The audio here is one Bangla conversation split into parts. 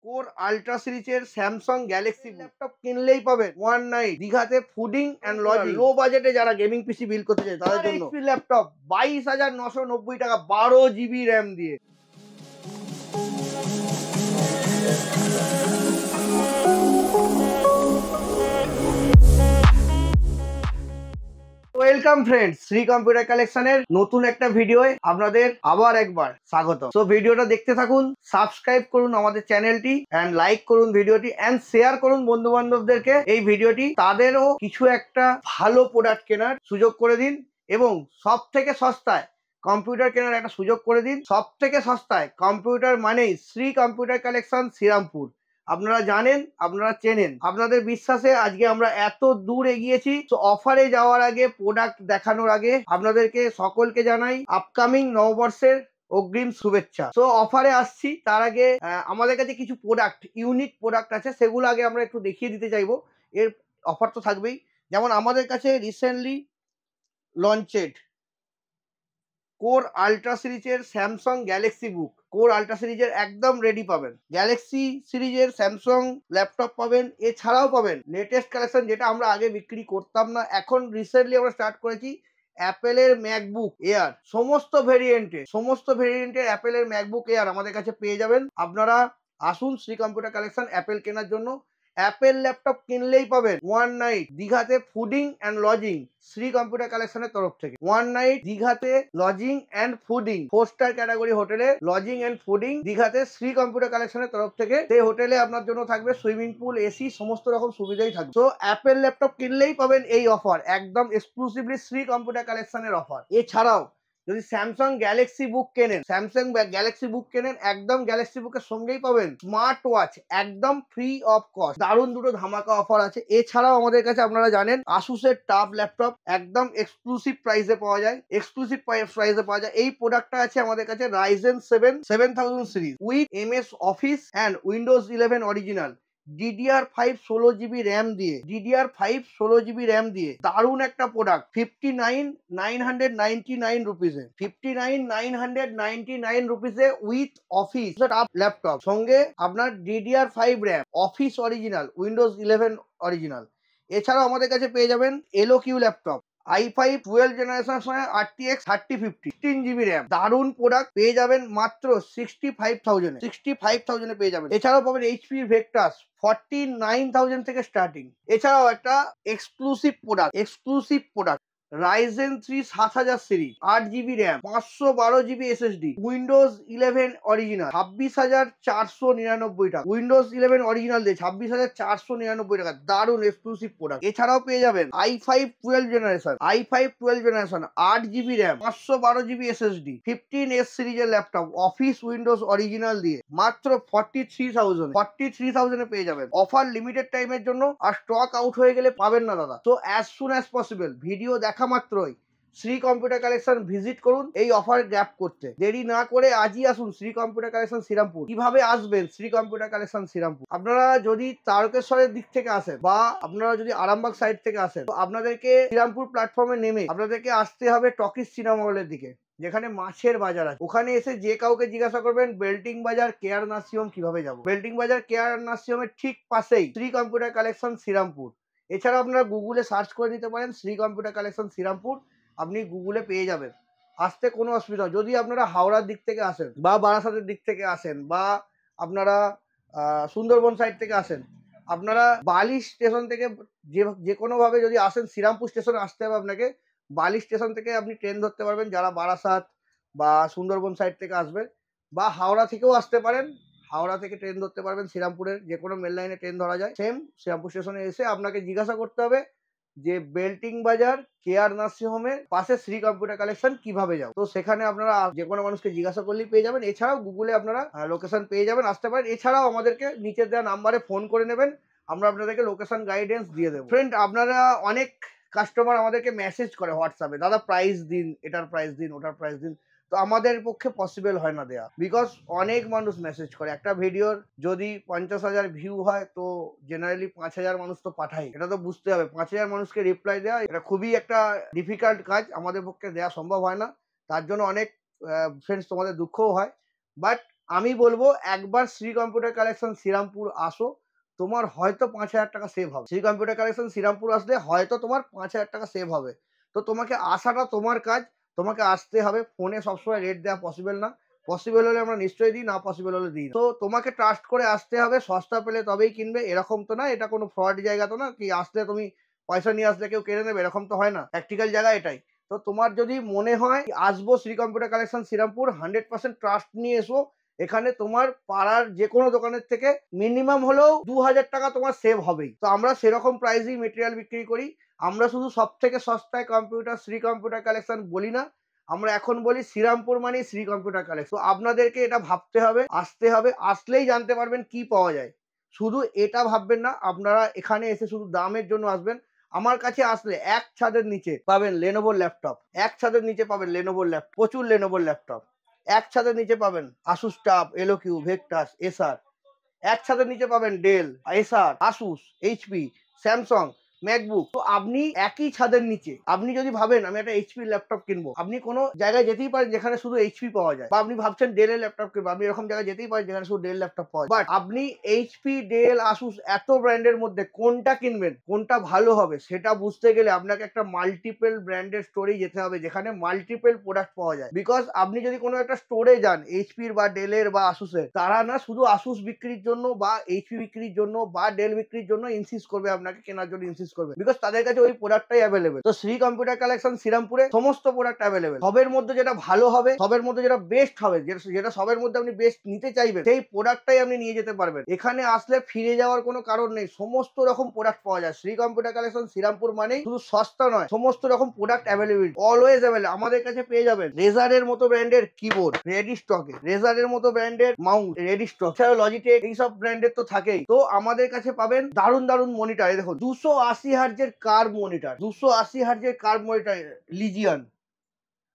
কোর আল্ট্রা সিরিজের স্যামসাং গ্যালাক্সি ল্যাপটপ কিনলেই পাবেন ওয়ান নাইট দীঘাতে ফুডিং অ্যান্ড লজিং। লো বাজেটে যারা গেমিং পিসি বিল্ড করতে চায় তাদের জন্য ল্যাপটপ 22,990 টাকা 12 GB র্যাম দিয়ে। ওয়েলকাম ফ্রেন্ডস, শ্রী কম্পিউটার কালেকশনের নতুন একটা ভিডিওয়ে আপনাদের আবার একবার স্বাগত। তো ভিডিওটা দেখতে থাকুন, সাবস্ক্রাইব করুন আমাদের চ্যানেলটি এন্ড লাইক করুন ভিডিওটি এন্ড শেয়ার করুন বন্ধু বান্ধবদেরকে এই ভিডিওটি। তাদেরও কিছু একটা ভালো প্রোডাক্ট কেনার সুযোগ করে দিন এবং সব থেকে সস্তায় কম্পিউটার কেনার একটা সুযোগ করে দিন। সব থেকে সস্তায় কম্পিউটার মানেই শ্রী কম্পিউটার কালেকশন শ্রীরামপুর। আপনারা জানেন, আপনারা চেনেন, আপনাদের বিশ্বাসে আজকে আমরা এত দূর এগিয়েছি। তো অফারে যাওয়ার আগে, প্রোডাক্ট দেখানোর আগে আপনাদেরকে সকলকে জানাই আপকামিং নববর্ষের অগ্রিম শুভেচ্ছা। তো অফারে আসছি তার আগে আমাদের কাছে কিছু প্রোডাক্ট, ইউনিক প্রোডাক্ট আছে, সেগুলো আগে আমরা একটু দেখিয়ে দিতে চাইবো। এর অফার তো থাকবেই, যেমন আমাদের কাছে রিসেন্টলি লঞ্চেড কোর আল্ট্রা সিরিজের স্যামসাং গ্যালাক্সি বুক। কোর আল্ট্রা সিরিজের একদম রেডি পাবেন, গ্যালাক্সি সিরিজের স্যামসাং ল্যাপটপ পাবেন, এছাড়াও পাবেন লেটেস্ট কালেকশন যেটা আমরা আগে বিক্রি করতাম না, এখন রিসেন্টলি আমরা স্টার্ট করেছি। অ্যাপেলের ম্যাকবুক এয়ার, সমস্ত ভেরিয়েন্টের অ্যাপেলের ম্যাকবুক এয়ার আমাদের কাছে পেয়ে যাবেন। আপনারা আসুন শ্রী কম্পিউটার কালেকশন অ্যাপেল কেনার জন্য। অ্যাপেল ল্যাপটপ কিনলেই পাবেন ওয়ান নাইট দীঘাতে fooding and lodging Shri computer কালেকশনের তরফ থেকে। ওয়ান নাইট দীঘাতে lodging and fooding, 4 star category হোটেলে লজিং অ্যান্ড ফুডিং দীঘাতে শ্রী কম্পিউটার কালেকশনের তরফ থেকে। সেই হোটেলে আপনার জন্য থাকবে সুইমিং পুল, এসি, সমস্ত রকম সুবিধাই থাকবে। তো অ্যাপেল ল্যাপটপ কিনলেই পাবেন এই অফার, একদম এক্সক্লুসিভলি শ্রী কম্পিউটার কালেকশনের অফার। এছাড়াও যদি স্যামসাং গ্যালাক্সি বুক কেনেন, একদম গ্যালাক্সি বুকের সঙ্গেই পাবেন স্মার্ট ওয়াচ একদম ফ্রি অফ কস্ট। দারুণ দুটো ধামাকা অফার আছে। এছাড়াও আমাদের কাছে আপনারা জানেন আসুসের টাফ ল্যাপটপ একদম এক্সক্লুসিভ প্রাইসে পাওয়া যায়। এই প্রোডাক্টটা আছে আমাদের কাছে Ryzen 7 7000 series with MS office and Windows 11 original, DDR5 16 GB RAM দিয়ে দারুণ একটা প্রোডাক্ট। 59,999 রুপিসে 59,999 রুপিসে উইথ অফিস ল্যাপটপ, সঙ্গে আপনার DDR5 RAM, office original, Windows 11 original. এছাড়াও আমাদের কাছে পেয়ে যাবেন LOQ laptop, i5 12 generation RTX 3050 16 GB RAM. দারুণ প্রোডাক্ট পেয়ে যাবেন মাত্র 65,000 পেয়ে যাবেন। এছাড়াও পাবেন HP ভেক্টাস 49,000 থেকে স্টার্টিং। এছাড়াও একটা exclusive product Ryzen 3 7000 series 8 GB RAM, 512 GB SSD, Windows 11 original 26,499 টাকা। উইন্ডোজ 11 অরিজিনাল দিয়ে 26,499 টাকা, দারুণ এক্সক্লুসিভ প্রোডাক্ট। এছাড়াও পেয়ে যাবেন i5 12 generation 8 GB RAM, 512 GB SSD, 15S সিরিজের ল্যাপটপ, অফিস উইন্ডোজ অরিজিনাল দিয়ে মাত্র 43,000 পেয়ে যাবেন। অফার লিমিটেড টাইমের জন্য, আর স্টক আউট হয়ে গেলে পাবেন না দাদা। তো as soon as possible video দেখা মাত্রই শ্রী কম্পিউটার কালেকশন ভিজিট করুন এই অফার গ্র্যাব করতে। দেরি না করে আজই আসুন শ্রী কম্পিউটার কালেকশন শ্রীরামপুর। কিভাবে আসবেন শ্রী কম্পিউটার কালেকশন শ্রীরামপুর? আপনারা যদি তারকেশ্বরের দিক থেকে আসেন বা আপনারা যদি আরামবাগ সাইড থেকে আসেন, তো আপনাদেরকে শ্রীরামপুর প্ল্যাটফর্মে নেমে আপনাদেরকে আসতে হবে টকিজ সিনেমা হলের দিকে, যেখানে মাছের বাজার আছে। ওখানে এসে যে কাউকে জিজ্ঞাসা করবেন বেল্টিং বাজার কেয়ার নার্সিংহোম কিভাবে যাবো, বেল্টিং বাজার কেয়ার নার্সিংহোমের ঠিক পাশেই শ্রী কম্পিউটার কালেকশন শ্রীরামপুর। এছাড়াও আপনারা গুগলে সার্চ করে নিতে পারেন শ্রী কম্পিউটার কালেকশন শ্রীরামপুর, আপনি গুগলে পেয়ে যাবেন। আসতে কোনো অসুবিধা, যদি আপনারা হাওড়ার দিক থেকে আসেন বা বারাসাতের দিক থেকে আসেন বা আপনারা সুন্দরবন সাইড থেকে আসেন, আপনারা বালি স্টেশন থেকে যে কোনোভাবে যদি আসেন, শ্রীরামপুর স্টেশনে আসতে হবে আপনাকে। বালি স্টেশন থেকে আপনি ট্রেন ধরতে পারবেন যারা বারাসাত বা সুন্দরবন সাইড থেকে আসবেন, বা হাওড়া থেকেও আসতে পারেন। হাওড়া থেকে ট্রেন ধরতে পারবেন, শ্রীরামপুরের যে কোনো মেল লাইনে ট্রেন ধরা যায়। সেম শ্রীরামপুর স্টেশনে এসে আপনাকে জিজ্ঞাসা করতে হবে যে বেল্টিং বাজার কেয়ার নার্সিংহোমের পাশে শ্রী কম্পিউটার কালেকশন কিভাবে যাও। তো সেখানে আপনারা যে কোনো মানুষকে জিজ্ঞাসা করলেই পেয়ে যাবেন। এছাড়াও গুগলে আপনারা লোকেশন পেয়ে যাবেন, আসতে পারেন। এছাড়াও আমাদেরকে নিচের দেওয়া নাম্বারে ফোন করে নেবেন, আমরা আপনাদেরকে লোকেশন গাইডেন্স দিয়ে দেবো। ফ্রেন্ড, আপনারা অনেক কাস্টমার আমাদেরকে মেসেজ করে হোয়াটসঅ্যাপে, দাদা প্রাইস দিন, এটার প্রাইস দিন, ওটার প্রাইস দিন। তো আমাদের পক্ষে পসিবল হয় না দেয়া, বিকজ অনেক মানুষ মেসেজ করে। একটা ভিডিওর যদি 50,000 ভিউ হয়, তো জেনারেলি 5,000 মানুষ তো পাঠায়। এটা তো বুঝতে হবে, 5,000 মানুষকে রিপ্লাই দেওয়া এটা খুবই একটা ডিফিকাল্ট কাজ, আমাদের পক্ষে দেওয়া সম্ভব হয় না। তার জন্য অনেক ফ্রেন্ডস তোমাদের দুঃখও হয়। বাট আমি বলবো একবার শ্রী কম্পিউটার কালেকশন শ্রীরামপুর আসো, তোমার হয়তো 5,000 টাকা সেভ হবে। শ্রী কম্পিউটার কালেকশন শ্রীরামপুর আসলে হয়তো তোমার 5,000 টাকা সেভ হবে। তো তোমাকে আসাটা তোমার কাজ, তোমাকে আসতে হবে। ফোনে সবসময় রেট দেওয়া পসিবল না, পসিবল হলে আমরা নিশ্চয়ই দিই, না পসিবল হলে দিই না। তো তোমাকে ট্রাস্ট করে আসতে হবে, সস্তা পেলে তবেই কিনবে এরকম তো না, এটা কোনো ফ্রড জায়গা তো না কি আসলে তুমি পয়সা নিয়ে আসলে কেউ কেড়ে নেবে, এরকম তো হয় না। প্র্যাকটিক্যাল জায়গা এটাই। তো তোমার যদি মনে হয় আসবো Shri computer collection Srirampur, 100% trust নিয়ে এসো। এখানে তোমার পাড়ার যে কোনো দোকানের থেকে মিনিমাম হলেও 2,000 টাকা তোমার সেভ হবেই। তো আমরা সেরকম প্রাইসেই মেটেরিয়াল বিক্রি করি। আমরা শুধু সব থেকে সস্তায় কম্পিউটার শ্রী কম্পিউটার কালেকশন বলি না, আমরা এখন বলি শ্রীরামপুর মানে শ্রী কম্পিউটার কালেকশন। তো আপনাদেরকে এটা ভাবতে হবে, আসতে হবে, আসলেই জানতে পারবেন কি পাওয়া যায়। শুধু এটা ভাববেন না আপনারা এখানে এসে শুধু দামের জন্য আসবেন। আমার কাছে আসলে এক ছাদের নিচে পাবেন লেনোভোর ল্যাপটপ, এক ছাদের নিচে পাবেন লেনোভোর ল্যাপটপ, প্রচুর লেনোভোর ল্যাপটপ। এক ছাদের নিচে পাবেন আসুস টাফ, এলোকিউ, ভেক্টাস, এসার। এক ছাদের নিচে পাবেন ডেল, এসার, আসুস, এইচপি, স্যামসাং, ম্যাকবুক। তো আপনি একই ছাদের নিচে আপনি যদি ভাবেন আমি একটা এইচপি ল্যাপটপ কিনবো, আপনি কোনো জায়গায় যেতেই পারেন যেখানে শুধু এইচপি পাওয়া যায়, বা আপনি ভাবছেন ডেলের ল্যাপটপ কিনবো, আপনি এরকম জায়গায় যেতেই পারেন যেখানে শুধু ডেল ল্যাপটপ পাওয়া যায়। বাট আপনি এইচপি, ডেল, আসুস এত ব্র্যান্ডের মধ্যে কোনটা কিনবেন, কোনটা ভালো হবে সেটা বুঝতে গেলে আপনাকে একটা মাল্টিপল ব্র্যান্ডের স্টোরে যেতে হবে যেখানে মাল্টিপল প্রোডাক্ট পাওয়া যায়। বিকজ আপনি যদি কোনো একটা স্টোরে যান এইচপির বা ডেলের বা আসুসের, তারা না শুধু আসুস বিক্রির জন্য বা এইচপি বিক্রির জন্য বা ডেল বিক্রির জন্য ইনসিস্ট করবে, আপনাকে কেনার জন্য ইনসিস্ট করবে, বিকজ তাদের কাছে ওই প্রোডাক্টটাই অ্যাভেলেবেল। তো শ্রী কম্পিউটার কালেকশন শ্রীরামপুরে সমস্ত প্রোডাক্ট অ্যাভেলেবেল। সবের মধ্যে যেটা ভালো হবে, সবের মধ্যে যেটা বেস্ট হবে, যেটা সবের মধ্যে আপনি বেস্ট নিতে চাইবেন, সেই প্রোডাক্টটাই আপনি নিয়ে যেতে পারবেন। এখানে আসলে ফিরে যাওয়ার কোনো কারণ নেই, সমস্ত রকম প্রোডাক্ট পাওয়া যায়। শ্রী কম্পিউটার কালেকশন শ্রীরামপুর মানেই শুধু সস্তা নয়, সমস্ত রকম প্রোডাক্ট অ্যাভেলেবেল, অলওয়েজ অ্যাভেলেবল। আমাদের কাছে পেয়ে যাবেন রেজারের মতো ব্র্যান্ডের কিবোর্ড রেডি স্টকে, রেজারের মতো ব্র্যান্ডের মাউস রেডি স্টক, এছাড়াও লজিটেক এইসব ব্র্যান্ডের তো থাকেই। তো আমাদের কাছে পাবেন দারুণ দারুণ মনিটর। দেখুন 280 হার্জের কার্ভ মনিটর, 280 হার্জের কার্ভ মনিটর লিজিয়ন।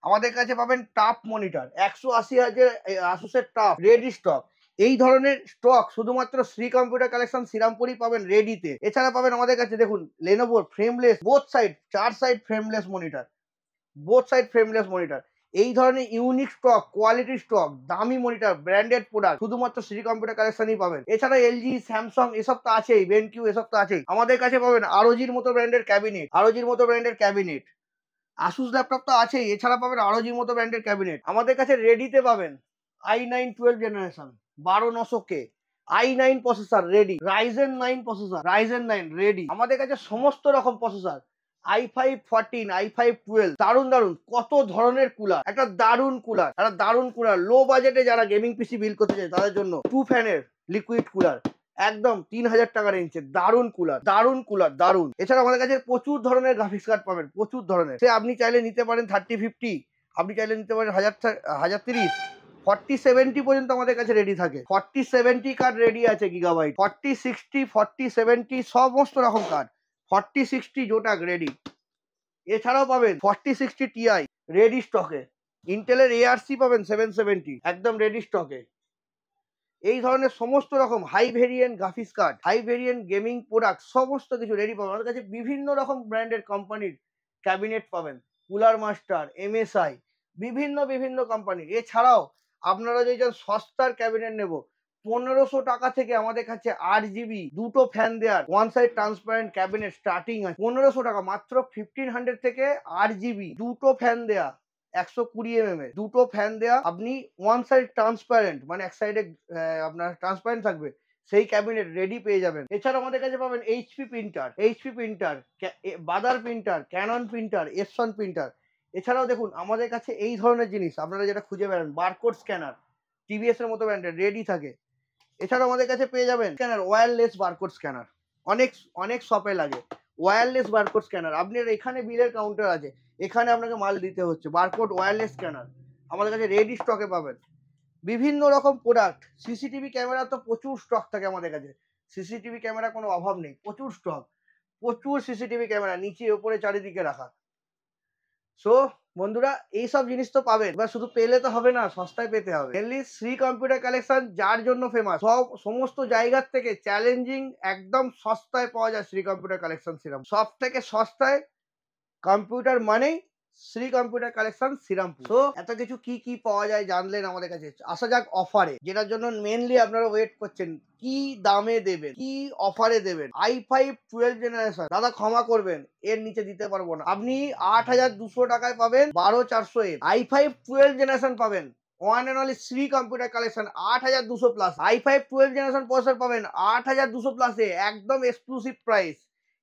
আমাদের কাছে পাবেন টাফ মনিটর 180 হার্জের আসুসের টাফ রেডি স্টক। এই ধরনের স্টক শুধুমাত্র শ্রী কম্পিউটার কালেকশন শ্রীরামপুরই পাবেন রেডিতে। এছাড়া পাবেন আমাদের কাছে দেখুন লেনোভোর frameless, both side 4 side frameless monitor, both side frameless monitor. এই ধরনের ইউনিক স্টক, কোয়ালিটি স্টক, দামি মনিটর, ব্র্যান্ডেড প্রোডাক্ট শুধুমাত্র শ্রী কম্পিউটার কালেকশনই পাবেন। এছাড়া এলজি, স্যামসাং এসব তো আছেই, বেনকিউ এসব তো আছেই। আমাদের কাছে পাবেন আরওজির মতো ব্র্যান্ডের ক্যাবিনেট, আরওজির মতো ব্র্যান্ডের ক্যাবিনেট। আসুস ল্যাপটপ তো আছেই, এছাড়া পাবেন আরওজির মতো ব্র্যান্ডের ক্যাবিনেট। আমাদের কাছে রেডিতে পাবেন i9 12 generation 12900K, i9 processor ready, Ryzen 9 processor, Ryzen 9 ready. আমাদের কাছে সমস্ত রকম প্রসেসর, i5 14, i5 12, দারুণ দারুণ কত ধরনের কুলার, একটা দারুণ কুলার, একটা দারুণ কুলার। লো বাজেটে যারা গেমিং পিসি বিল্ড করতে চায় তাদের জন্য 2 ফ্যানের লিকুইড কুলার, একদম 3,000 টাকা রেঞ্জে দারুণ কুলার, দারুণ কুলার, দারুণ। এছাড়া আমাদের কাছে প্রচুর ধরনের গ্রাফিক্স কার্ড পাবেন, প্রচুর ধরনের। সে আপনি চাইলে নিতে পারেন 3050, আপনি চাইলে নিতে পারেন 1030, 4070 পর্যন্ত আমাদের কাছে রেডি থাকে। 4070 কার্ড রেডি আছে গিগাবাইট, 4060, 4070 সমস্ত রকম কার্ড, 4060 জোটাক রেডি। এছাড়াও পাবেন 4060 Ti রেডি স্টকে, ইন্টেলের ARC পাবেন 770 একদম রেডি স্টকে। এই ধরনের সমস্ত রকম high variant graphics card, high variant gaming product সমস্ত কিছু রেডি পাবেন আমাদের কাছে। বিভিন্ন রকম ব্র্যান্ডের কোম্পানির ক্যাবিনেট পাবেন, কুলার মাস্টার, MSI, বিভিন্ন বিভিন্ন কোম্পানির। এছাড়াও আপনারা যদি চান সস্তার ক্যাবিনেট নেব, 1500 টাকা থেকে আমাদের কাছে 8GB দুটো ফ্যান দেওয়ার one side transparent cabinet starting আছে 1500 টাকা, মাত্র 1500 থেকে 8GB দুটো ফ্যান দেয়া, 120 mm দুটো ফ্যান দেয়া, আপনি ওয়ান সাইড ট্রান্সপারেন্ট মানে এক সাইডে আপনার ট্রান্সপারেন্ট থাকবে সেই ক্যাবিনেট রেডি পেয়ে যাবেন। এছাড়া আমাদের কাছে পাবেন এইচপি প্রিন্টার, বাদার প্রিন্টার, ক্যানন প্রিন্টার, এসন প্রিন্টার। এছাড়াও দেখুন আমাদের কাছে এই ধরনের জিনিস আপনারা যেটা খুঁজে বেড়ান, বারকোড স্ক্যানার, টিভিএস এর মতো ব্র্যান্ডের রেডি থাকে। এছাড়াও আমাদের কাছে পেয়ে যাবেন স্ক্যানার, ওয়্যারলেস বারকোড স্ক্যানার, অনেক অনেক শপে লাগে ওয়্যারলেস বারকোড স্ক্যানার। আপনার এখানে বিলের কাউন্টার আছে, এখানে আপনাকে মাল দিতে হচ্ছে, বারকোড ওয়্যারলেস স্ক্যানার আমাদের কাছে রেডি স্টকে পাবেন। বিভিন্ন রকম প্রোডাক্ট, সিসিটিভি ক্যামেরা তো প্রচুর স্টক থাকে আমাদের কাছে, সিসিটিভি ক্যামেরা কোনো অভাব নেই, প্রচুর স্টক, প্রচুর সিসিটিভি ক্যামেরা নিচে ওপরে চারিদিকে রাখা। সো বন্ধুরা এইসব জিনিস তো পাবেন, এবার শুধু পেলে তো হবে না, সস্তায় পেতে হবে। মেনলি শ্রী কম্পিউটার কালেকশন যার জন্য ফেমাস, সমস্ত জায়গার থেকে চ্যালেঞ্জিং একদম সস্তায় পাওয়া যায় শ্রী কম্পিউটার কালেকশন। সব থেকে সস্তায় কম্পিউটার মানেই শ্রী কম্পিউটার কালেকশন শ্রীরামপুর। তো এত কিছু কি কি পাওয়া যায় জানলেন আমাদের কাছে। আসা যাক অফারে, যেটার জন্য মেনলি আপনারা ওয়েট করছেন, কি দামে দেবেন, কি অফারে দেবেন। i5 12 জেনারেশন দাদা ক্ষমা করবেন, এর নিচে দিতে পারবো না। আপনি 8,200 টাকায় পাবেন 12400 i5 12 জেনারেশন পাবেন one and only Shri computer collection 8,200 plus. i5 12 generation processor পাবেন 8,200 প্লাসে, একদম এক্সক্লুসিভ প্রাইস।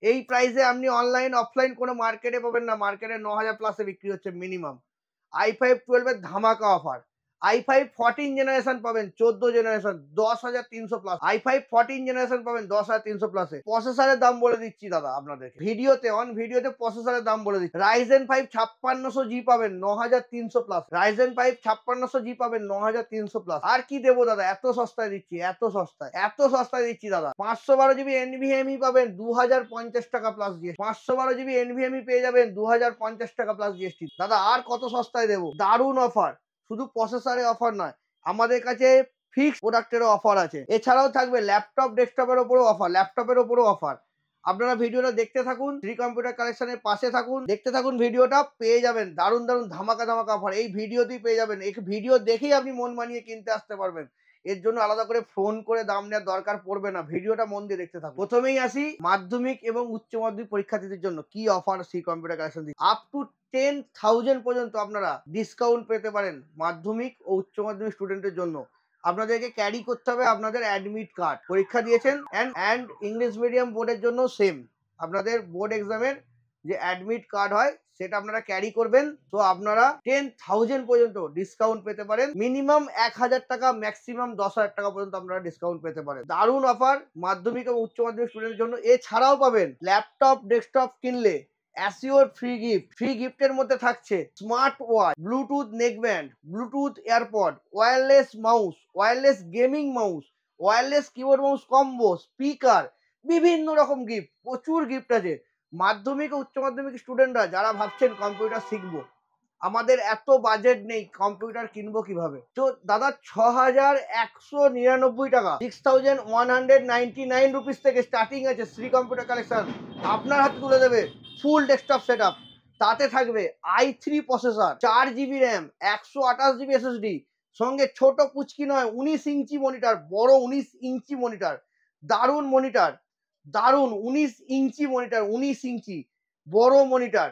এই প্রাইসে আপনি অনলাইন অফলাইন কোনো মার্কেটে পাবেন না। মার্কেটে 9,000 প্লাসে বিক্রি হচ্ছে মিনিমাম। i5 12 এর ধামাকা অফার। i5 14 জেনারেশন পাবেন 14 জেনারেশন 10,300 প্লাস। i5 14 জেনারেশন পাবেন 10,300 প্লাসে। প্রসেসরের দাম বলে দিচ্ছি দাদা আপনাদের ভিডিওতে, ভিডিওতে প্রসেসরের দাম বলে দিচ্ছি। Ryzen 5 5600G পাবেন 9,300 প্লাস। Ryzen 5 5600G পাবেন 9,300 প্লাস। আর কি দেবো দাদা, এত সস্তায় দিচ্ছি, এত সস্তায় দিচ্ছি দাদা। 512GB NVMe পাবেন 2,050 টাকা প্লাস জিএসটি। 512GB NVMe পেয়ে যাবেন 2,050 টাকা প্লাস জিএসটি। দাদা আর কত সস্তায় দেবো, দারুণ অফার। শুধু প্রসেসরে অফার নয়, আমাদের কাছে ফিক্সড প্রোডাক্টেরও অফার আছে। এছাড়াও থাকবে ল্যাপটপ ডেস্কটপের ওপরও অফার, আপনারা ভিডিওটা দেখতে থাকুন, শ্রী কম্পিউটার কালেকশনের পাশে থাকুন, দেখতে থাকুন ভিডিওটা, পেয়ে যাবেন দারুণ দারুণ ধামাকা অফার। এই ভিডিওতেই পেয়ে যাবেন, এই ভিডিও দেখেই আপনি মন মানিয়ে কিনতে আসতে পারবেন। এর জন্য আলাদা করে ফোন করে দাম নেওয়ার দরকার পড়বে না, ভিডিওটা মন দিয়ে দেখতে থাকুন। প্রথমেই আসি মাধ্যমিক এবং উচ্চ মাধ্যমিক পরীক্ষার্থীদের জন্য কি অফার শ্রী কম্পিউটার কালেকশন দিচ্ছে। আপ টু 10,000 পর্যন্ত আপনারা ডিসকাউন্ট পেতে পারেন মাধ্যমিক ও উচ্চ মাধ্যমিক স্টুডেন্টের জন্য। আপনাদেরকে ক্যারি করতে হবে আপনাদের অ্যাডমিট কার্ড, পরীক্ষা দিয়েছেন অ্যান্ড ইংলিশ মিডিয়াম বোর্ডের জন্য সেম, আপনাদের বোর্ড এক্সামের যে অ্যাডমিট কার্ড হয় সেটা আপনারা ক্যারি করবেন। তো আপনারা 10,000 পর্যন্ত ডিসকাউন্ট পেতে পারেন। মিনিমাম 1,000 টাকা, ম্যাক্সিমাম 10,000 টাকা পর্যন্ত আপনারা ডিসকাউন্ট পেতে পারেন। দারুণ অফার মাধ্যমিক এবং উচ্চ মাধ্যমিক স্টুডেন্টের জন্য। এছাড়াও পাবেন ল্যাপটপ ডেস্কটপ কিনলে অ্যাসিওর ফ্রি গিফটের মধ্যে থাকছে smart watch, Bluetooth neckband, Bluetooth AirPod, wireless mouse, wireless gaming mouse, wireless keyboard mouse combo, speaker, বিভিন্ন রকম গিফট, প্রচুর গিফট আছে। মাধ্যমিক ও উচ্চ মাধ্যমিক স্টুডেন্টরা যারা ভাবছেন কম্পিউটার শিখবো, আমাদের এত বাজেট নেই, কম্পিউটার কিনবো কিভাবে, তো দাদা 6,199 টাকা 6,199 রুপিস থেকে স্টার্টিং আছে শ্রী কম্পিউটার কালেকশন। আপনার হাতে তুলে দেবে ফুল ডেস্কটপ সেট আপ, তাতে থাকবে i3 processor, 4GB RAM, 128GB SSD, সঙ্গে ছোট পুচকি নয় 19 ইঞ্চি মনিটর, বড় 19 ইঞ্চি মনিটর, দারুণ মনিটর, দারুণ 19 ইঞ্চি মনিটর, 19 ইঞ্চি বড় মনিটর,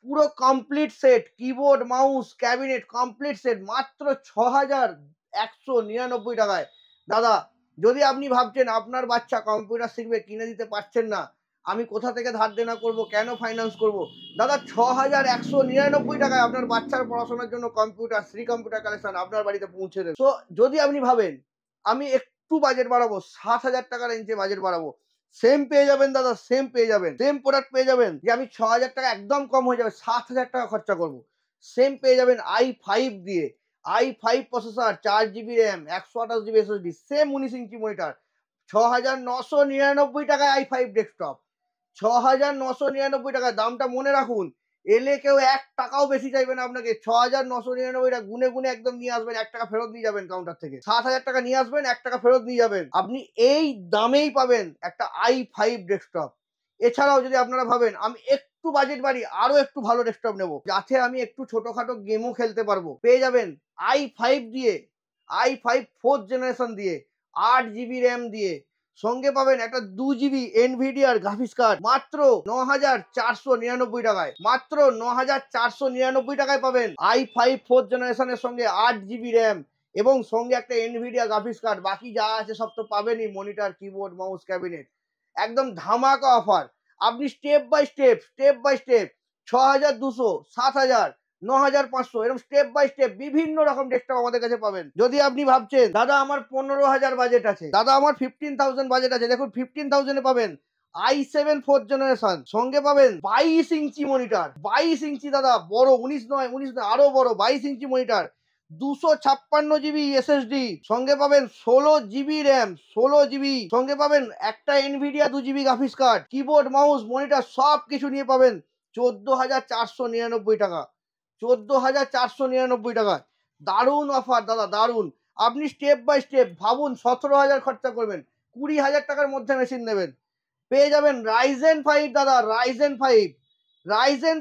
পুরো complete set, keyboard mouse cabinet complete set, মাত্র 6,199 টাকায়। দাদা যদি আপনি ভাবছেন আপনার বাচ্চা কম্পিউটার শিখবে, কিনে দিতে পারছেন না, আমি কোথা থেকে ধার দেনা করব, কেন ফাইন্যান্স করব, দাদা 6,199 টাকায় আপনার বাচ্চার পড়াশোনার জন্য কম্পিউটার শ্রী কম্পিউটার কালেকশন আপনার বাড়িতে পৌঁছে দেবে। তো যদি আপনি ভাবেন আমি একটু বাজেট বাড়াবো, 7,000 টাকার রেঞ্জে বাজেট বাড়াবো, সেম পেয়ে যাবেন দাদা, সেম পেয়ে যাবেন, সেম প্রোডাক্ট পেয়ে যাবেন। যে আমি 6,000 টাকা একদম কম হয়ে যাবে, 7,000 টাকা খরচা করবো, সেম পেয়ে যাবেন i5 দিয়ে। i5 processor, 4GB RAM, 128GB SSD, same 19 inch monitor, 6,999 টাকায় i5 ডেস্কটপ, 6,999 টাকা। দামটা মনে রাখুন, এলে কেউ 1 টাকাও বেশি চাইবে না আপনাকে। 6,999 টাকা গুনে গুনে একদম নিয়ে আসবেন, 1 টাকা ফেরত নিয়ে যাবেন কাউন্টার থেকে। 7,000 টাকা নিয়ে আসবেন, 1 টাকা ফেরত নিয়ে যাবেন। আপনি এই দামেই পাবেন একটা i5 ডেস্কটপ। এছাড়াও যদি আপনারা ভাবেন আমি একটু বাজেট বাড়ি, আরো একটু ভালো ডেস্কটপ নেবো যাতে আমি একটু ছোটখাটো গেমও খেলতে পারবো, পেয়ে যাবেন i5 দিয়ে, i5 4th জেনারেশন দিয়ে, 8GB র্যাম দিয়ে, সঙ্গে পাবেন একটা 2GB এনভিডিআর গ্রাফিক্স কার্ড, মাত্র 9,499 টাকায়, মাত্র 9,499 টাকায় পাবেন i5 4th জেনারেশনের সঙ্গে 8GB র্যাম এবং সঙ্গে একটা এনভিডিয়া গ্রাফিক্স কার্ড। বাকি যা আছে সব তো পাবেনই, মনিটর, কিবোর্ড, মাউস, ক্যাবিনেট, একদম ধামাকা অফার। আপনি স্টেপ বাই স্টেপ 6,200, 7,000, 9,500 এরকম স্টেপ বাই স্টেপ বিভিন্ন রকম ডেস্কটপ আমাদের কাছে পাবেন। যদি আপনি ভাবছেন দাদা আমার 15,000 বাজেট আছে, দাদা আমার 15,000 বাজেট আছে, দেখুন 15,000 এ পাবেন i7 4th জেনারেশন, সঙ্গে পাবেন 22 ইঞ্চি মনিটর, 22 ইঞ্চি দাদা, বড় 19 নয় আরো বড় 22 ইঞ্চি মনিটর, 256GB SSD, সঙ্গে পাবেন 16GB র্যাম, 16GB, সঙ্গে পাবেন একটা Nvidia 2GB graphics card, keyboard mouse monitor সব কিছু নিয়ে পাবেন 14,499 টাকা, 14,499 টাকা। দারুণ অফার দাদা, দারুণ। আপনি স্টেপ বাই স্টেপ ভাবুন, 17,000 খরচা করবেন, 20,000 টাকার মধ্যে মেশিন নেবেন, পেয়ে যাবেন Ryzen 5 দাদা, Ryzen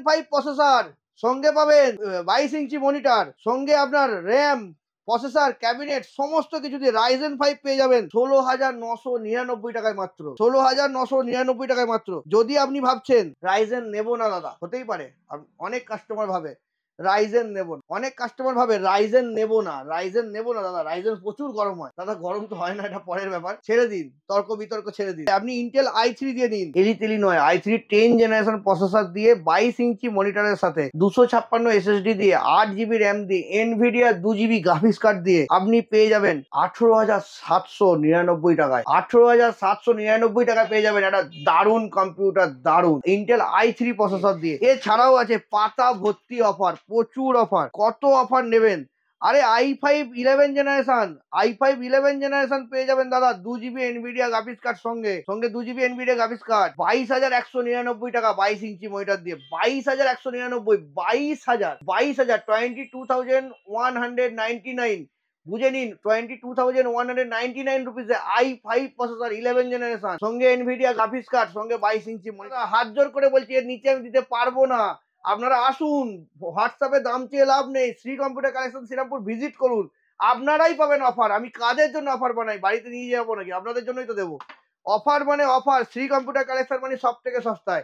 5 প্রসেসর, সঙ্গে পাবেন 22 ইঞ্চি মনিটর, সঙ্গে আপনার র্যাম, প্রসেসর, ক্যাবিনেট সমস্ত কিছু দিয়ে রাইজেন 5 পেয়ে যাবেন 16,999 টাকায় মাত্র। 16,999 টাকায় মাত্র। যদি আপনি ভাবছেন রাইজেন নেব না দাদা, হতেই পারে অনেক কাস্টমার ভাবে রাইজেন নেব না, অনেক কাস্টমার ভাবে রাইজেন নেব না, রাইজেন নেব না দাদা, রাইজেন প্রচুর গরম হয় দাদা। গরম তো হয় না, এটা পরের ব্যাপার, ছেড়ে দিন, তর্ক বিতর্ক ছেড়ে দিন। আপনি ইন্টেল i3 দিয়ে নিন, এলি তেলি নয়, i3 10 জেনারেশন প্রসেসর দিয়ে 22 ইঞ্চি মনিটরের সাথে 256 এসএসডি দিয়ে 8 জিবি র্যাম দিয়ে এনভিডিয়া 2 জিবি গ্রাফিক্স কার্ড দিয়ে আপনি পেয়ে যাবেন 18,799 টাকায়। 18,799 টাকায় পেয়ে যাবেন একটা দারুণ কম্পিউটার, দারুণ ইন্টেল i3 প্রসেসর দিয়ে। এছাড়াও আছে পাতা ভর্তি অফার, প্রচুর অফার। কত অফার নেবেন? আরে i5 11 জেনারেশন, i5 11 জেনারেশন পেয়ে যাবেন দাদা 2 জিবি এনভিডিয়া গ্রাফিক্স কার্ড সঙ্গে 2 জিবি এনভিডিয়া গ্রাফিক্স কার্ড 22,199 টাকা 22 ইঞ্চি মনিটর দিয়ে। 22,199, 22,000 22,199, বুঝে নিন, 22,199 রুপিসে i5 প্রসেসর 11 জেনারেশন সঙ্গে এনভিডিয়া গ্রাফিক্স কার্ড সঙ্গে 22 ইঞ্চি মনিটর। হাত জোর করে বলছি, এর নিচে আমি দিতে পারবো না। আপনারা আসুন, হোয়াটসঅ্যাপে দাম চেয়ে লাভ নেই, Shri computer collection Srirampur visit করুন, আপনারাই পাবেন অফার। আমি কাদের জন্য অফার বানাই? বাড়িতে নিয়ে যাবো নাকি? আপনাদের জন্যই তো দেবো অফার, মানে অফার। শ্রী কম্পিউটার কালেকশন মানে সব থেকে সস্তায়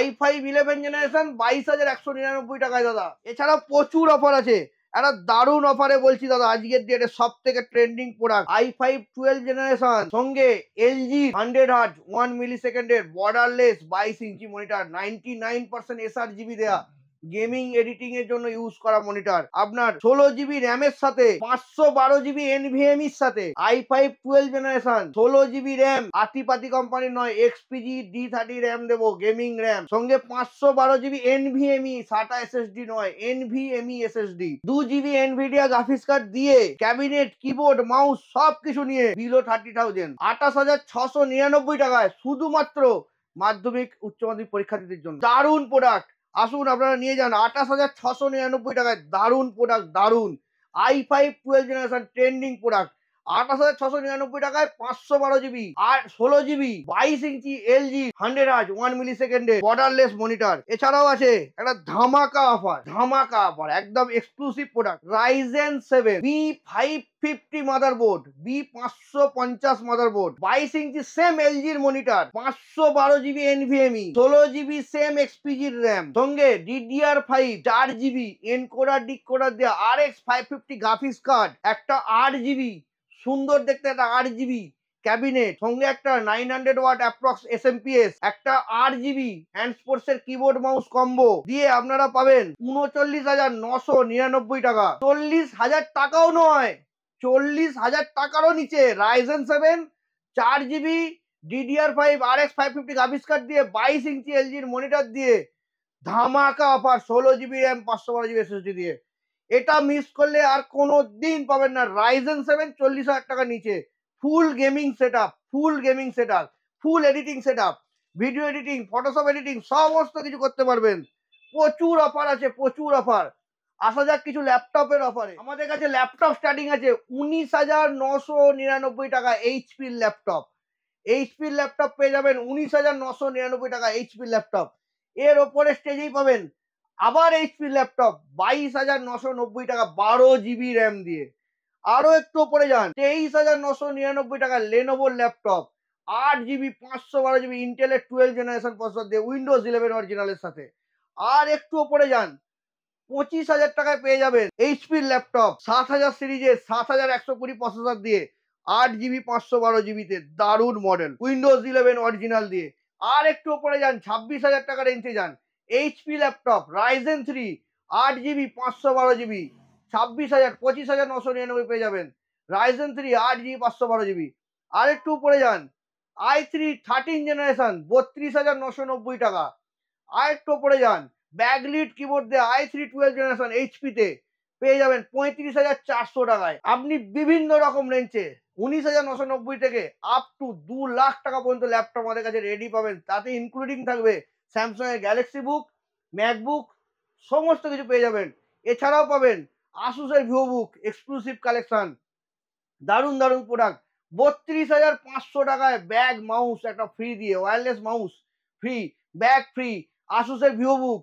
i5 11 জেনারেশন 22,199 টাকায় দাদা। এছাড়াও প্রচুর অফার আছে, একটা দারুণ অফারে বলছি দাদা, আজকের ডেটে সব থেকে ট্রেন্ডিং প্রোডাক্ট i5 12 জেনারেশন সঙ্গে এলজি 100 হার্জ 1 মিলি সেকেন্ডের বর্ডারলেস 22 ইঞ্চি মনিটর, 99% এসআরজিবি দেয়া, গেমিং এডিটিং এর জন্য ইউজ করা মনিটর। আপনার 16 জিবি র্যামের সাথে 512 জিবি এনভিএমই সাথে i5 12 জেনারেশন 16 জিবি র্যাম, আতিপাতি কোম্পানির নয়, এক্সপিজি D30 র্যাম দেবো, গেমিং র্যাম সঙ্গে 512 জিবি এনভিএমই, SATA এসএসডি নয়, NVMe SSD, 2 GB Nvidia graphics card দিয়ে ক্যাবিনেট, কিবোর্ড, মাউস সবকিছু নিয়ে বিলো 30,000, 28,699 টাকায় শুধুমাত্র মাধ্যমিক উচ্চ মাধ্যমিক পরীক্ষার্থীদের জন্য। দারুণ প্রোডাক্ট, আসুন আপনারা নিয়ে যান 28,699 টাকায়। দারুণ প্রোডাক্ট, দারুণ i5 12 জেনারেশন ট্রেন্ডিং প্রোডাক্ট। 28,699 টাকায় 512 জিবি আর 16 জিবি 22 ইঞ্চি এলজি 100 হার্জ 1 মিলি সেকেন্ডে বর্ডারলেস মনিটর। এছাড়াও আছে একটা ধামাকা অফার, ধামাকা অফার, একদম exclusive product, Ryzen 7 B550 motherboard, B550 motherboard, 22 ইঞ্চি সেম এলজির monitor, 512 GB NVMe, 16 GB same এক্সপিজির র্যাম সঙ্গে DDR5 4 জিবি এনকোডার ডিকোডার দেওয়া RX 550 গ্রাফিক্স কার্ড, একটা 8 জিবি সুন্দর দেখতে একটা 8 জিবি ক্যাবিনেট সঙ্গে একটা 900 ওয়াট অ্যাপ্রক্স এসএমপিএস, একটা 8 জিবি হ্যান্ড স্পোর্টস এর কিবোর্ড মাউস কম্বো দিয়ে আপনারা পাবেন 39,999 টাকা। 40,000 টাকাও নয়, 40,000 টাকারও নিচে Ryzen 7 4 GB DDR5 RX 550 graphics card দিয়ে 22 ইঞ্চি এলজির মনিটর দিয়ে ধামাকা offer, 16 GB RAM 512 GB SSD দিয়ে। এটা মিস করলে আর কোনো দিন পাবেন না। রাইজেন 7 40,000 টাকা নিচে, full gaming setup, full gaming setup, ফুল editing setup, video editing, Photoshop editing সমস্ত কিছু করতে পারবেন। প্রচুর অফার আছে, প্রচুর অফার। আসা যাক কিছু ল্যাপটপের অফারে। আমাদের কাছে ল্যাপটপ স্টার্টিং আছে 19,999 টাকা। এইচপির ল্যাপটপ, এইচপির ল্যাপটপ পেয়ে যাবেন 19,999 টাকা এইচপির ল্যাপটপ। এর ওপরে স্টেজেই পাবেন আবার এইচপি ল্যাপটপ 22,990 টাকা 12 জিবি র্যাম দিয়ে। আরো একটু উপরে যান, 23,999 টাকা লেনোভোর ল্যাপটপ 8 জিবি 512 জিবি ইন্টেলের 12 জেনারেশন প্রসেসর দিয়ে উইন্ডোজ 11 অরিজিনালের সাথে। আর একটু উপরে যান, 25,000 টাকায় পেয়ে যাবেন এইচপির ল্যাপটপ 7,000 সিরিজের 7,120 প্রসেসর দিয়ে 8 জিবি 512 জিবিতে দারুণ মডেল উইন্ডোজ 11 অরিজিনাল দিয়ে। আর একটু উপরে যান, 26,000 টাকা রেঞ্জে যান, HP laptop Ryzen 3 8 GB 512 GB 26,000 25,999 পেয়ে যাবেন রাইজেন 3 8 জিবি 512 জিবি। আর একটু উপরে যান, i3 13 জেনারেশন 32,990 টাকা। আর একটু উপরে যান, ব্যাকলিট কিবোর্ড দিয়ে i3 12 জেনারেশন এইচপি তে পেয়ে যাবেন 35,400 টাকায়। আপনি বিভিন্ন রকম রেঞ্জে 19,990 থেকে আপ টু 2 লাখ টাকা পর্যন্ত ল্যাপটপ আমাদের কাছে রেডি পাবেন। তাতে ইনক্লুডিং থাকবে স্যামসাং এর গ্যালাক্সি বুক, ম্যাকবুক সমস্ত কিছু পেয়ে যাবেন। এছাড়াও পাবেন আসুসের ভিভো বুক এক্সক্লুসিভ কালেকশন, দারুণ দারুণ প্রোডাক্ট। 32,500 টাকায় ব্যাগ মাউস একটা ফ্রি দিয়ে, wireless mouse free, bag free, আসুসের ভিভো বুক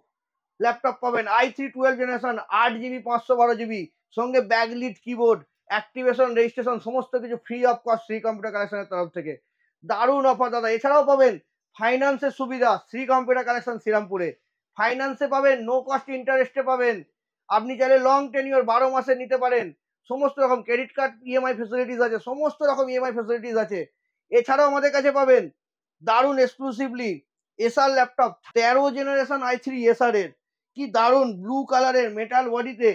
ল্যাপটপ পাবেন i3 12 জেনারেশন 8 GB 512 GB, সঙ্গে ব্যাকলিট কিবোর্ড, অ্যাক্টিভেশন, রেজিস্ট্রেশন সমস্ত কিছু free of cost Shri computer কালেকশনের তরফ থেকে। দারুণ অফার দাদা। এছাড়াও পাবেন ফাইন্যান্সের সুবিধা শ্রী কম্পিউটার কালেকশন শ্রীরামপুরে। ফাইন্যান্সে পাবেন, নো কস্ট ইন্টারেস্টে পাবেন। আপনি চাইলে লং টেনিওর 12 মাসে নিতে পারেন। সমস্ত রকম ক্রেডিট কার্ড ইএমআই ফেসিলিটিস আছে, সমস্ত রকম ইএমআই ফেসিলিটিস আছে। এছাড়াও আমাদের কাছে পাবেন দারুণ এক্সক্লুসিভলি এসার ল্যাপটপ 13 জেনারেশন i3 এসার এর, কি দারুণ ব্লু কালারের মেটাল বডিতে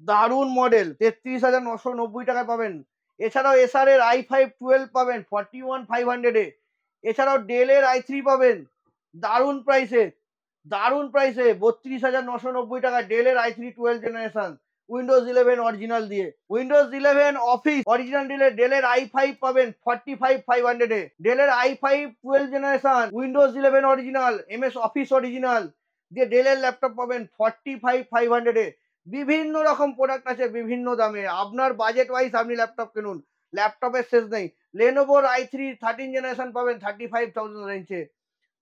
দারুণ মডেল 33,990 টাকায় পাবেন। এছাড়াও এসার এর i5 12 পাবেন 41,500 এ। এছাড়াও ডেলের i3 পাবেন দারুণ প্রাইসে, 32,990 টাকা ডেলের i3 12 জেনারেশন উইন্ডোজ 11 অরিজিনাল দিয়ে। উইন্ডোজ 11 অফিস অরিজিনাল ডেলের i5 পাবেন 45,500 এ। ডেলের i5 12 generation Windows 11 original MS office original দিয়ে ডেলের ল্যাপটপ পাবেন 45,500 এ। বিভিন্ন রকম প্রোডাক্ট আছে বিভিন্ন দামে, আপনার বাজেট ওয়াইজ আপনি ল্যাপটপ কিনুন, ল্যাপটপের শেষ নেই। লেনোভোর i3 13 জেনারেশন পাবেন 35,000 রেঞ্জে।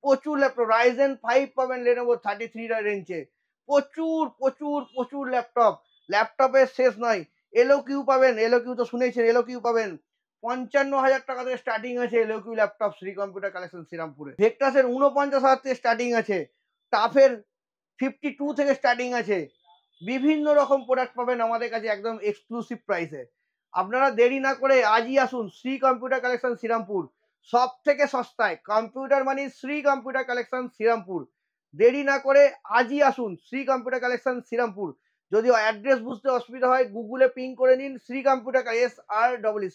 প্রচুর ল্যাপটপ রাইজেন 5 পাবেন লেনোভো 33 রেঞ্জে। প্রচুর প্রচুর প্রচুর ল্যাপটপের শেষ নয়। এলওকিউ পাবেন, এলওকিউ তো শুনেছেন, এলওকিউ পাবেন 55,000 টাকা থেকে স্টার্টিং আছে এলওকিউ ল্যাপটপ শ্রী কম্পিউটার কালেকশন শ্রীরামপুরে। ভেক্টাসের 49,000 থেকে স্টার্টিং আছে, টাফের 52 থেকে স্টার্টিং আছে। বিভিন্ন রকম প্রোডাক্ট পাবেন আমাদের কাছে একদম এক্সক্লুসিভ প্রাইসে। আপনারা দেরি না করে আজই আসুন শ্রী কম্পিউটার কালেকশন শ্রীরামপুর, সব থেকে সস্তায় কম্পিউটার মানে শ্রী কম্পিউটার কালেকশন শ্রীরামপুর। দেরি না করে আজই আসুন শ্রী কম্পিউটার কালেকশন শ্রীরামপুর। যদি অ্যাড্রেস বুঝতে অসুবিধা হয় গুগলে পিং করে নিন Shri computer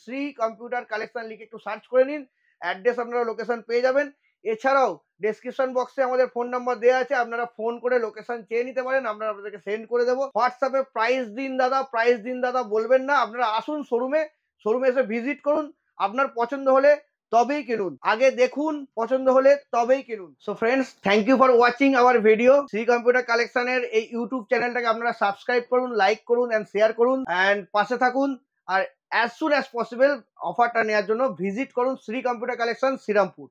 Shri computer collection লিখে একটু সার্চ করে নিন, অ্যাড্রেস আপনারা লোকেশন পেয়ে যাবেন। এছাড়াও ডেসক্রিপশন বক্সে আমাদের ফোন নাম্বার দেওয়া আছে, আপনারা ফোন করে লোকেশন চেয়ে নিতে পারেন, আমরা আপনাদেরকে সেন্ড করে দেবো। হোয়াটসঅ্যাপে প্রাইস দিন দাদা, প্রাইস দিন দাদা বলবেন না, আপনারা আসুন শোরুমে এসে ভিজিট করুন, আপনার পছন্দ হলে তবেই কিনুন, আগে দেখুন, পছন্দ হলে তবেই কিনুন। So friends, thank you for watching our video. Shri computer কালেকশনের এই ইউটিউব চ্যানেলটাকে আপনারা সাবস্ক্রাইব করুন, লাইক করুন এন্ড শেয়ার করুন এন্ড পাশে থাকুন। আর অ্যাজ সুন অ্যাজ পসিবল অফারটা নেওয়ার জন্য ভিজিট করুন শ্রী কম্পিউটার কালেকশন শ্রীরামপুর।